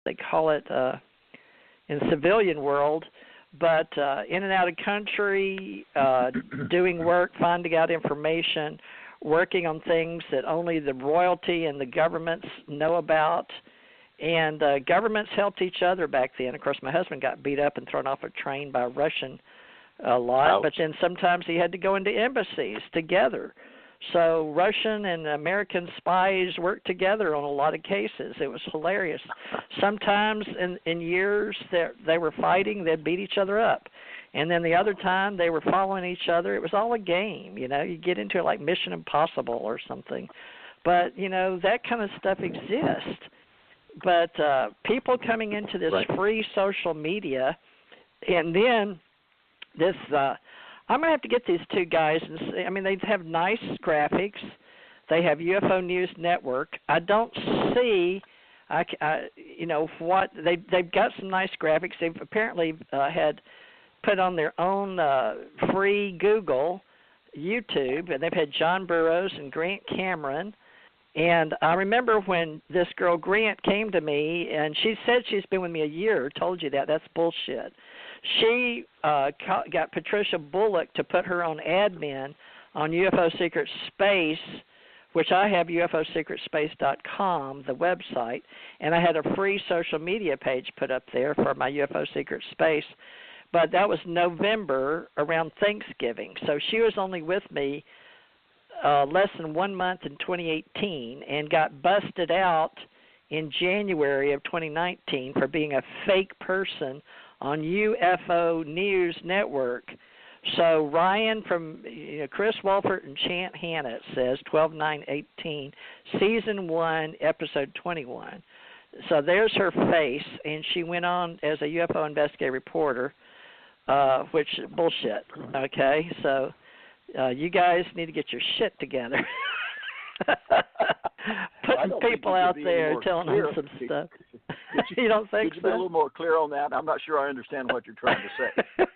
they call it in the civilian world, but in and out of country, doing work, finding out information, working on things that only the royalty and the governments know about. And governments helped each other back then. Of course, my husband got beat up and thrown off a train by a Russian a lot, Ouch. but then sometimes he had to go into embassies together. So Russian and American spies worked together on a lot of cases. It was hilarious. Sometimes in years they were fighting, they'd beat each other up. And then the other time they were following each other. It was all a game, you know. You get into it like Mission Impossible or something. But, you know, that kind of stuff exists. But people coming into this free social media, and then this I'm going to have to get these two guys and see. I mean, they have nice graphics. They have UFO News Network. I don't see, you know, what they've got some nice graphics. They've apparently had put on their own free Google, YouTube, and they've had John Burroughs and Grant Cameron. And I remember when this girl Grant came to me, and she said she's been with me a year. Told you that. That's bullshit. She got Patricia Bullock to put her on admin on UFO Secret Space, which I have, UFOSecretspace.com, the website, and I had a free social media page put up there for my UFO Secret Space. But that was November, around Thanksgiving. So she was only with me less than 1 month in 2018 and got busted out in January of 2019 for being a fake person on UFO News Network. So Ryan from Chris Wolfert and Chant Hanna says 12/9/18, Season 1, Episode 21. So there's her face, and she went on as a UFO investigative reporter, which bullshit, okay? So you guys need to get your shit together. Putting people out there telling them some stuff. You don't think could you so? be a little more clear on that? I'm not sure I understand what you're trying to say.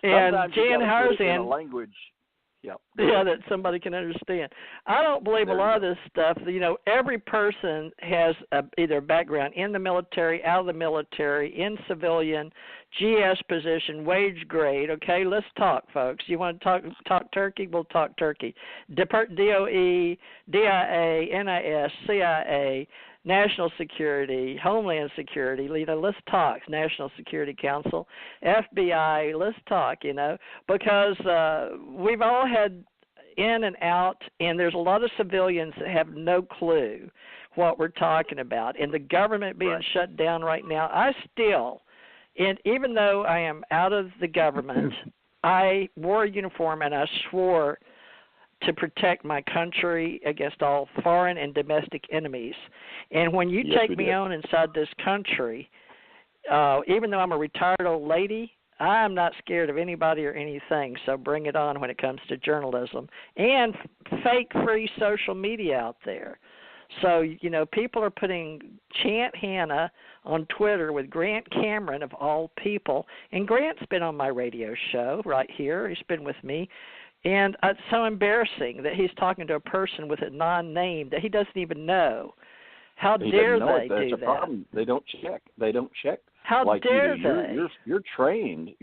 And sometimes Jan Harzan, language. Yeah, that somebody can understand. I don't believe a lot of this stuff. You know, every person has either a background in the military, out of the military, in civilian, GS position, wage grade. Okay, let's talk, folks. You want to talk turkey? We'll talk turkey. DOE, DIA, NIS, CIA, National Security, Homeland Security, let's talk. National Security Council, FBI, let's talk, because we've all had in and out, and there's a lot of civilians that have no clue what we're talking about. And the government being shut down right now, I still, and even though I am out of the government, I wore a uniform and I swore to protect my country against all foreign and domestic enemies. And when you take me on inside this country, even though I'm a retired old lady, I'm not scared of anybody or anything, so bring it on when it comes to journalism. And fake free social media out there. So, people are putting Chant Hanna on Twitter with Grant Cameron, of all people. And Grant's been on my radio show right here. He's been with me. And it's so embarrassing that he's talking to a person with a non-name that he doesn't even know. How dare they do that? That's a problem. They don't check. How dare they? You're trained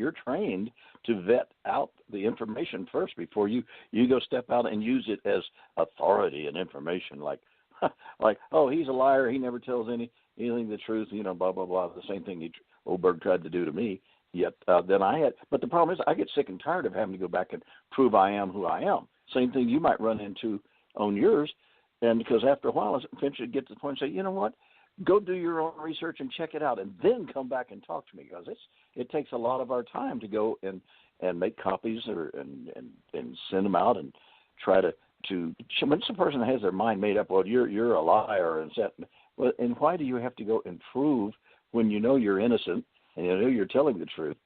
to vet out the information first before you go step out and use it as authority and information. Like, oh, he's a liar. He never tells anything the truth. Blah blah blah. The same thing Oberg tried to do to me. Yet then but the problem is I get sick and tired of having to go back and prove I am who I am. Same thing you might run into on yours, and because after a while, eventually get to the point and say, you know what, go do your own research and check it out, and then come back and talk to me, because it takes a lot of our time to go and make copies and send them out and try to once a person has their mind made up, well, you're a liar and why do you have to go and prove when you know you're innocent? And you're telling the truth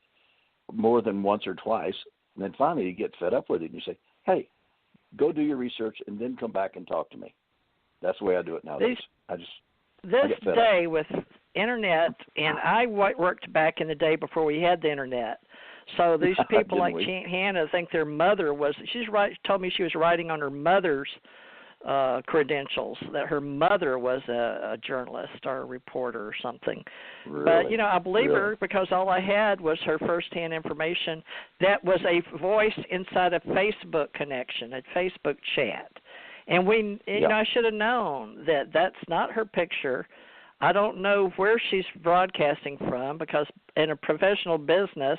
more than once or twice, and then finally you get fed up with it and you say, hey, go do your research and then come back and talk to me. That's the way I do it nowadays. This day with Internet, and I worked back in the day before we had the Internet. So these people like Chant Hanna think their mother was, told me she was writing on her mother's credentials, that her mother was a journalist or a reporter or something. Really? But, you know, I believe her because all I had was her firsthand information that was a voice inside a Facebook connection, a Facebook chat. And you know, I should have known that that's not her picture. I don't know where she's broadcasting from because in a professional business,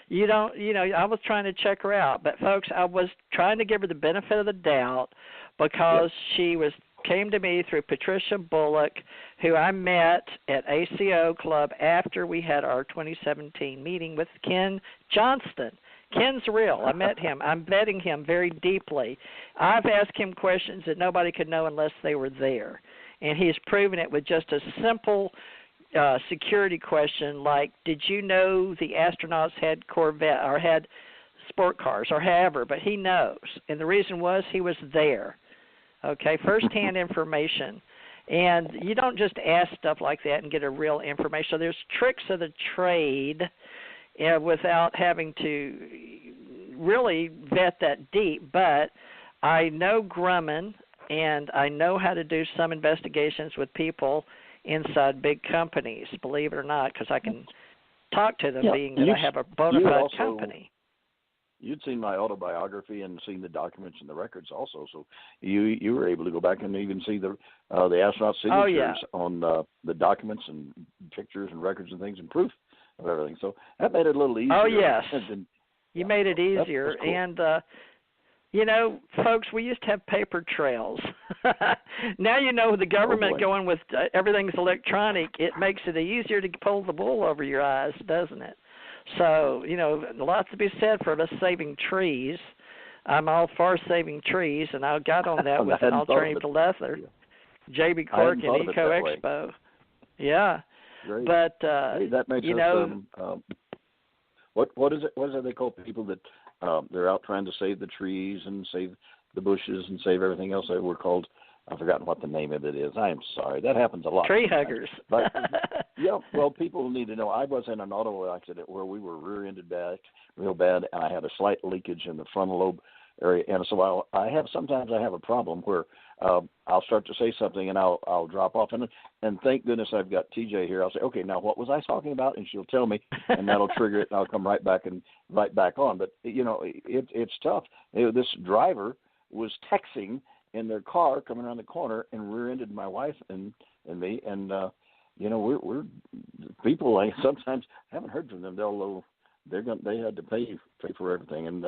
you know, I was trying to check her out. But, folks, I was trying to give her the benefit of the doubt because she came to me through Patricia Bullock, who I met at ACO Club after we had our 2017 meeting with Ken Johnston. Ken's real. I met him. I'm vetting him very deeply. I've asked him questions that nobody could know unless they were there. And he's proven it with just a simple security question like, did you know the astronauts had Corvette or had sport cars or however? But he knows. And the reason was he was there. Okay, first-hand information. And you don't just ask stuff like that and get a real information. So there's tricks of the trade without having to really vet that deep. But I know Grumman, and I know how to do some investigations with people inside big companies, believe it or not, because I can talk to them being that I have a bona fide company. You'd seen my autobiography and seen the documents and the records also, so you were able to go back and even see the astronaut signatures on the documents and pictures and records and things and proof of everything. So that made it a little easier. Oh, yes. You made it easier. Cool. And, you know, folks, we used to have paper trails. Now you know the government going with everything's electronic, it makes it easier to pull the wool over your eyes, doesn't it? So, you know, lots to be said for us saving trees. I'm all for saving trees, and I got on that with an alternative to leather. J.B. Cork and Eco Expo. Yeah. Great. But, that makes you us, know. What is it they call people that they're out trying to save the trees and save the bushes and save everything else? They were called, I've forgotten what the name of it is. I am sorry. That happens a lot. Tree huggers. But, yeah, well, people need to know. I was in an auto accident where we were rear-ended back real bad, and I had a slight leakage in the frontal lobe area. And so sometimes I have a problem where I'll start to say something and I'll drop off. And thank goodness I've got TJ here. I'll say, okay, now what was I talking about? And she'll tell me, and that'll trigger it, and I'll come right back on. But, you know, it's tough. This driver was texting in their car coming around the corner and rear-ended my wife and me. And, you know, we're people, I sometimes haven't heard from them. They had to pay for everything, and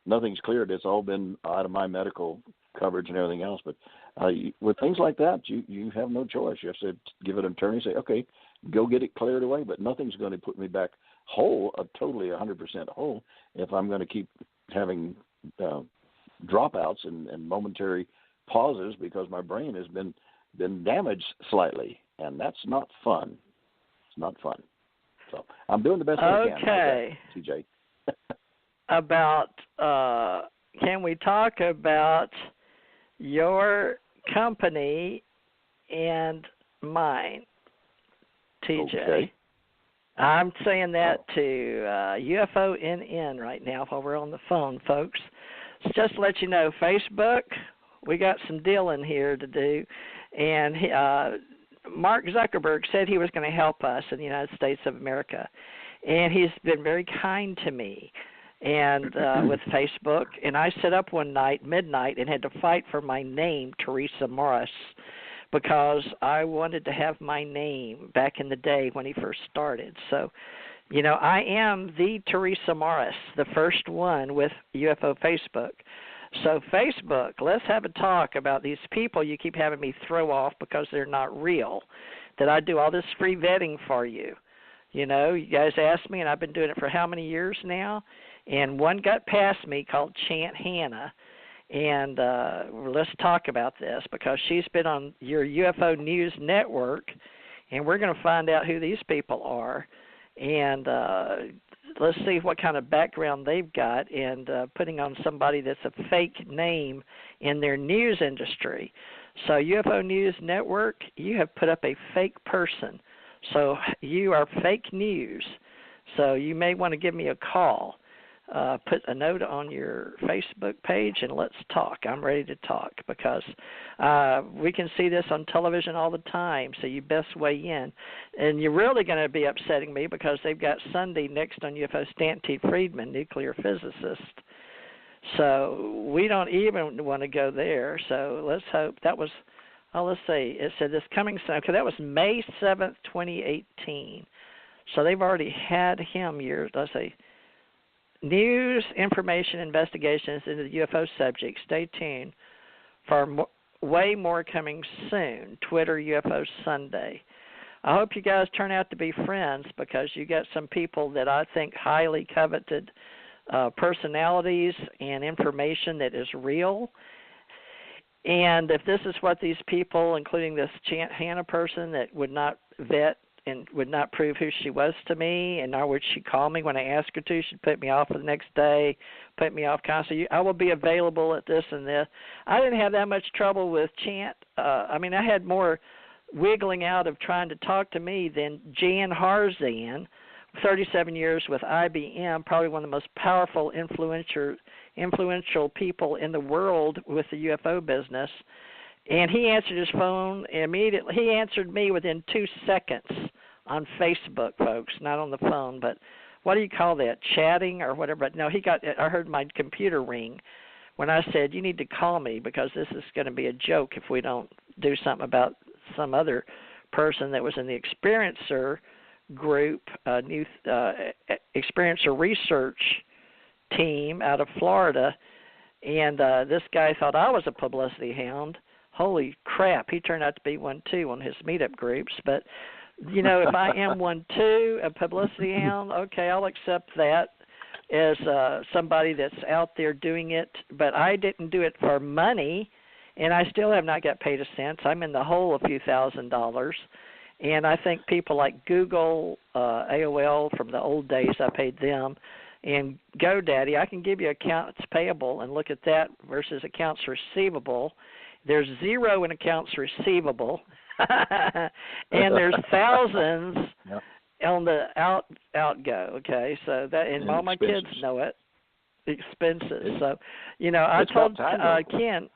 nothing's cleared. It's all been out of my medical coverage and everything else. But with things like that, you have no choice. You have to give an attorney, say, okay, go get it cleared away. But nothing's going to put me back whole, totally 100% whole, if I'm going to keep having dropouts and momentary pauses because my brain has been damaged slightly, and that's not fun. It's not fun. So I'm doing the best I can. Okay. TJ. Can we talk about your company and mine, TJ? Okay. I'm saying that to UFONN right now while we're on the phone, folks. So just to let you know, Facebook, we got some dealing here to do, and Mark Zuckerberg said he was going to help us in the United States of America, and he's been very kind to me and with Facebook. And I set up one night, midnight, and had to fight for my name, Teresa Morris, because I wanted to have my name back in the day when he first started. So, you know, I am the Teresa Morris, the first one with UFO Facebook. So Facebook, let's have a talk about these people you keep having me throw off because they're not real, that I do all this free vetting for you. You know, you guys asked me, and I've been doing it for how many years now? And one got past me called Chant Hannah. And let's talk about this because she's been on your UFO News Network, and we're going to find out who these people are. And let's see what kind of background they've got, and putting on somebody that's a fake name in their news industry. So UFO News Network, you have put up a fake person. So you are fake news. So you may want to give me a call. put a note on your Facebook page and let's talk. I'm ready to talk because we can see this on television all the time, so you best weigh in. And you're really going to be upsetting me because they've got Sunday next on UFO Stanton T. Friedman, nuclear physicist. So we don't even want to go there. So let's hope that was, let's see, it said this coming Sunday. Okay, that was May 7th, 2018. So they've already had him years, let's see. News, information, investigations into the UFO subject. Stay tuned for way more coming soon. Twitter UFO Sunday. I hope you guys turn out to be friends because you got some people that I think highly coveted personalities and information that is real. And if this is what these people, including this Hannah person that would not vet and would not prove who she was to me, and nor would she call me when I asked her to. She'd put me off for the next day, put me off constantly. I will be available at this and this. I didn't have that much trouble with Chant. I had more wiggling out of trying to talk to me than Jan Harzan, 37 years with IBM, probably one of the most powerful, influential people in the world with the UFO business. And he answered his phone immediately. He answered me within 2 seconds on Facebook, folks, not on the phone. But what do you call that, chatting or whatever? But no, I heard my computer ring when I said, you need to call me because this is going to be a joke if we don't do something about some other person that was in the Experiencer group, new Experiencer research team out of Florida. And this guy thought I was a publicity hound. Holy crap, he turned out to be one too on his meetup groups. But, if I am one too, a publicity hound, okay, I'll accept that as somebody that's out there doing it. But I didn't do it for money, and I still have not got paid a cent. I'm in the hole a few $1,000s. And I think people like Google, AOL from the old days, I paid them. And GoDaddy, I can give you accounts payable and look at that versus accounts receivable. There's 0 in accounts receivable, and there's thousands on the outgo. Okay, so that and all my kids know it. Expenses. So, I told Ken.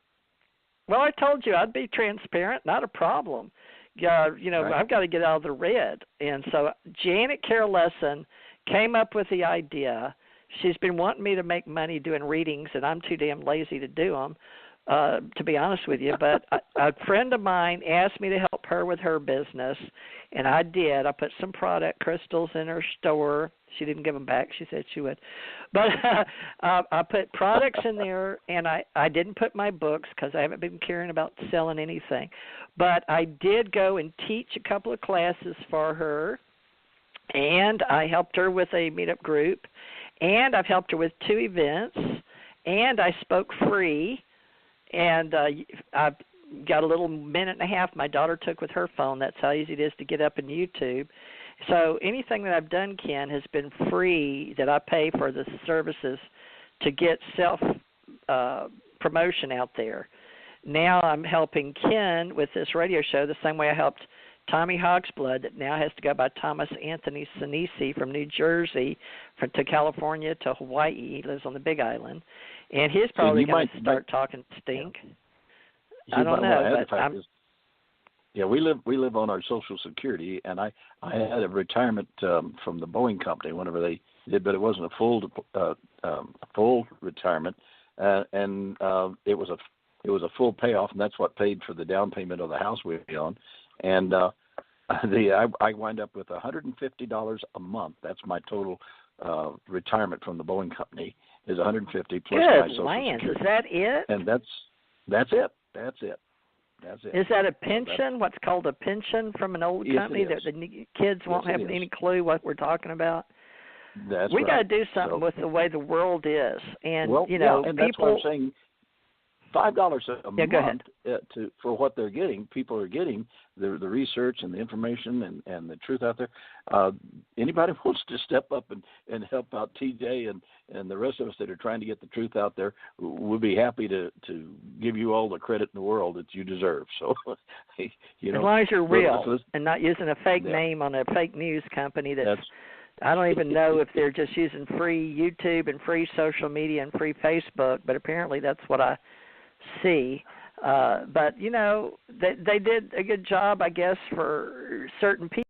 Well, I told you I'd be transparent. Not a problem. Right. I've got to get out of the red, and so Janet Carolesson came up with the idea. She's been wanting me to make money doing readings, and I'm too damn lazy to do them. To be honest with you, but a friend of mine asked me to help her with her business, and I did. I put some product crystals in her store. She didn't give them back. She said she would. But I put products in there, and I didn't put my books because I haven't been caring about selling anything. But I did go and teach a couple of classes for her, and I helped her with a meetup group, and I've helped her with 2 events, and I spoke free. And I've got a little minute and a half my daughter took with her phone. That's how easy it is to get up in YouTube. So anything that I've done, Ken, has been free that I pay for the services to get self-promotion out there. Now I'm helping Ken with this radio show the same way I helped Tommy Hogsblood, that now has to go by Thomas Anthony Sinisi from New Jersey to California to Hawaii. He lives on the Big Island. And he's probably going to start talking stink. I don't know, but we live on our Social Security, and I had a retirement from the Boeing company whenever they did, but it wasn't a full retirement, and it was a full payoff, and that's what paid for the down payment of the house we own, and I wind up with $150 a month. That's my total retirement from the Boeing company. Is $150 plus my Social Security. Is that it? And that's it. That's it. Is that a pension? What's called a pension from an old company that the kids won't have any clue what we're talking about? We got to do something with the way the world is, and and people. That's what I'm saying. $5 a month for what they're getting. People are getting the research and the information and the truth out there. Anybody wants to step up and help out TJ and the rest of us that are trying to get the truth out there, we'll be happy to give you all the credit in the world that you deserve. So, as long as you're real and not using a fake name on a fake news company that's I don't even know if they're just using free YouTube and free social media and free Facebook, but apparently that's what I see. But, you know, they did a good job, I guess, for certain people.